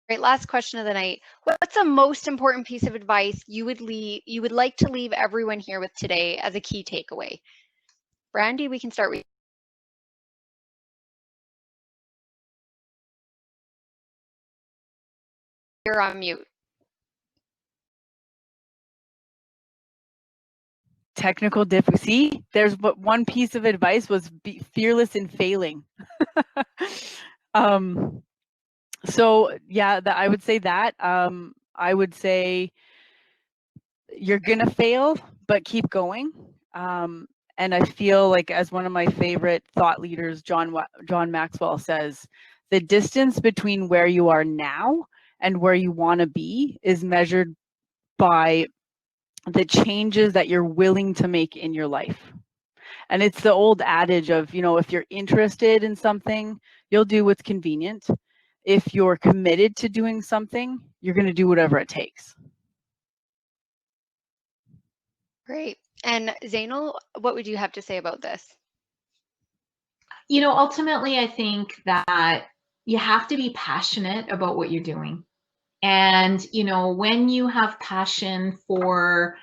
Great. Last question of the night. What's the most important piece of advice you would like to leave everyone here with today as a key takeaway? Brandy, we can start with you. You're on mute. Technical difficulty. There's but one piece of advice was be fearless in failing. So yeah, I would say that. I would say you're gonna fail, but keep going. And I feel like, as one of my favorite thought leaders, John Maxwell, says, the distance between where you are now and where you want to be is measured by the changes that you're willing to make in your life. And it's the old adage of, if you're interested in something, you'll do what's convenient. If you're committed to doing something, you're going to do whatever it takes. Great. And Zainul, what would you have to say about this? Ultimately, I think that you have to be passionate about what you're doing. And, when you have passion for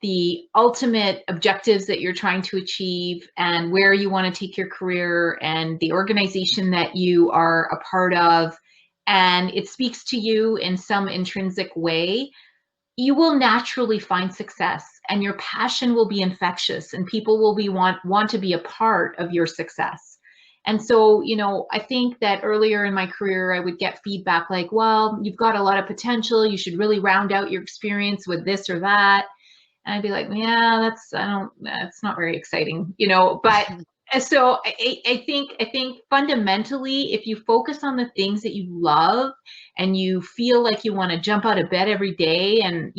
the ultimate objectives that you're trying to achieve and where you want to take your career and the organization that you are a part of, and it speaks to you in some intrinsic way, you will naturally find success, and your passion will be infectious, and people will want to be a part of your success. And so, I think that earlier in my career, I would get feedback like, well, you've got a lot of potential. You should really round out your experience with this or that. And I'd be like, yeah, that's not very exciting, but so I think fundamentally, if you focus on the things that you love and you feel like you want to jump out of bed every day, and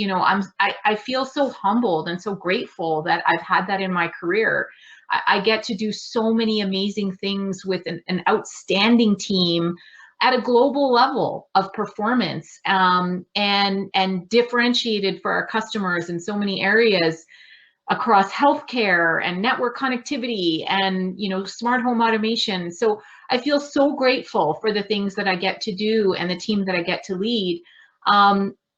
I feel so humbled and so grateful that I've had that in my career. I get to do so many amazing things with an outstanding team at a global level of performance, and differentiated for our customers in so many areas across healthcare and network connectivity and smart home automation. So I feel so grateful for the things that I get to do and the team that I get to lead.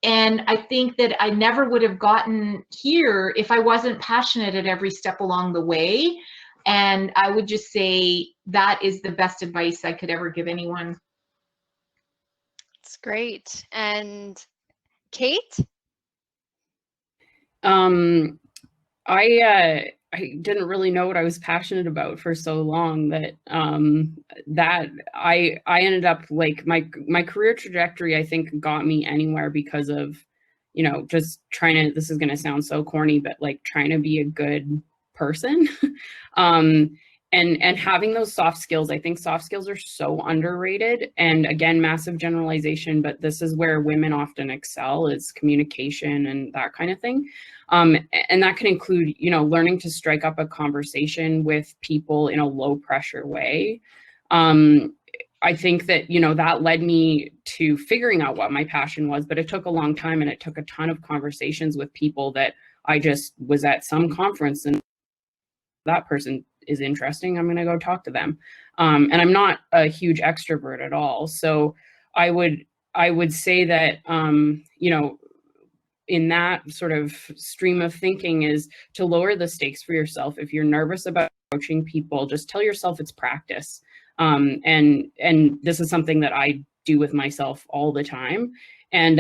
And I think that I never would have gotten here if I wasn't passionate at every step along the way. And I would just say that is the best advice I could ever give anyone. That's great. And Kate? I didn't really know what I was passionate about for so long that I ended up, like, my career trajectory, I think, got me anywhere because of, just trying to, this is going to sound so corny, but like trying to be a good person. And having those soft skills. I think soft skills are so underrated, and again, massive generalization, but this is where women often excel, is communication and that kind of thing. And that can include, learning to strike up a conversation with people in a low pressure way. I think that, that led me to figuring out what my passion was, but it took a long time, and it took a ton of conversations with people that I just was at some conference and that person is interesting, I'm going to go talk to them. And I'm not a huge extrovert at all. So I would say that, in that sort of stream of thinking, is to lower the stakes for yourself. If you're nervous about approaching people, just tell yourself it's practice. And this is something that I do with myself all the time. And,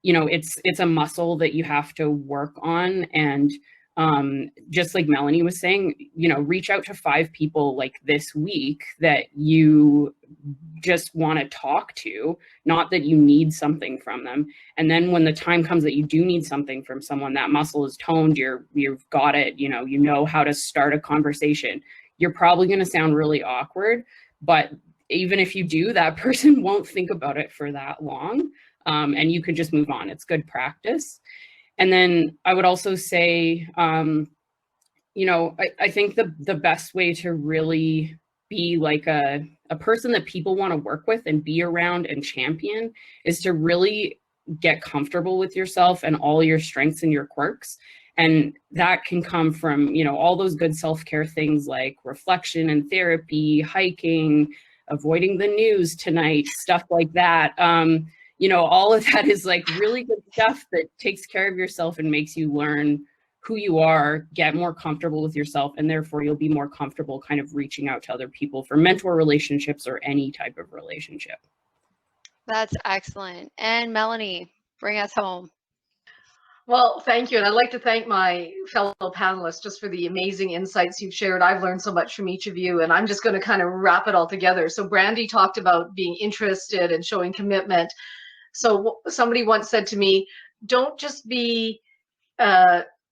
it's a muscle that you have to work on. And just like Melanie was saying, reach out to 5 people like this week that you just want to talk to, not that you need something from them. And then when the time comes that you do need something from someone, that muscle is toned, you've got it, you know how to start a conversation. You're probably going to sound really awkward, but even if you do, that person won't think about it for that long. And you could just move on. It's good practice. And then I would also say, I think the best way to really be like a person that people want to work with and be around and champion is to really get comfortable with yourself and all your strengths and your quirks. And that can come from, all those good self-care things like reflection and therapy, hiking, avoiding the news tonight, stuff like that. You know, all of that is like really good stuff that takes care of yourself and makes you learn who you are, get more comfortable with yourself, and therefore you'll be more comfortable kind of reaching out to other people for mentor relationships or any type of relationship. That's excellent. And Melanie, bring us home. Well, thank you. And I'd like to thank my fellow panelists just for the amazing insights you've shared. I've learned so much from each of you, and I'm just going to kind of wrap it all together. So Brandy talked about being interested and showing commitment. So somebody once said to me, don't just be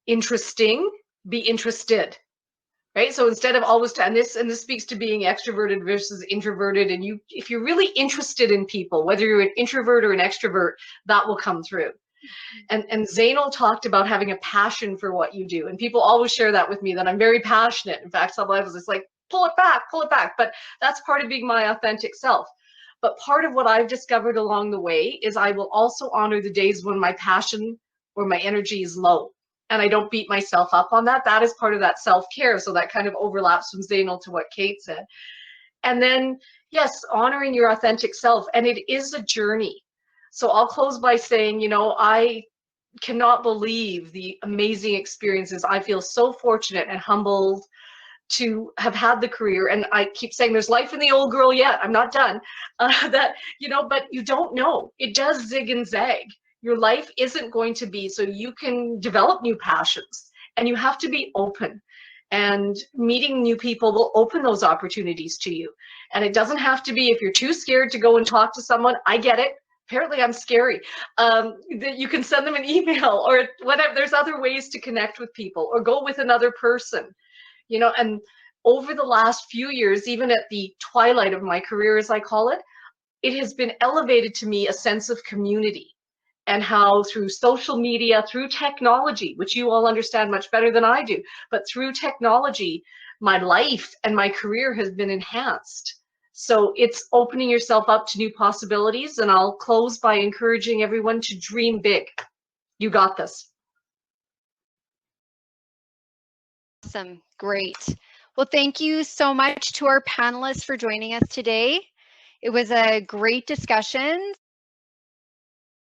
interesting, be interested. Right? So instead of always, and this speaks to being extroverted versus introverted, and if you're really interested in people, whether you're an introvert or an extrovert, that will come through. And Zainul talked about having a passion for what you do. And people always share that with me, that I'm very passionate. In fact, sometimes it's like, pull it back. But that's part of being my authentic self. But part of what I've discovered along the way is I will also honor the days when my passion or my energy is low. And I don't beat myself up on that. That is part of that self-care. So that kind of overlaps from Zainul to what Kate said. And then, yes, honoring your authentic self. And it is a journey. So I'll close by saying, you know, I cannot believe the amazing experiences. I feel so fortunate and humbled to have had the career. And I keep saying there's life in the old girl yet. I'm not done. That, you know, but you don't know. It does zig and zag. Your life isn't going to be, so you can develop new passions, and you have to be open. And meeting new people will open those opportunities to you. And it doesn't have to be, if you're too scared to go and talk to someone, I get it. Apparently I'm scary. That you can send them an email or whatever. There's other ways to connect with people, or go with another person, you know. And over the last few years, even at the twilight of my career, as I call it, it has been elevated to me a sense of community, and how through social media, through technology, which you all understand much better than I do, but through technology, my life and my career has been enhanced. So it's opening yourself up to new possibilities. And I'll close by encouraging everyone to dream big. You got this. Awesome. Great. Well, thank you so much to our panelists for joining us today. It was a great discussion.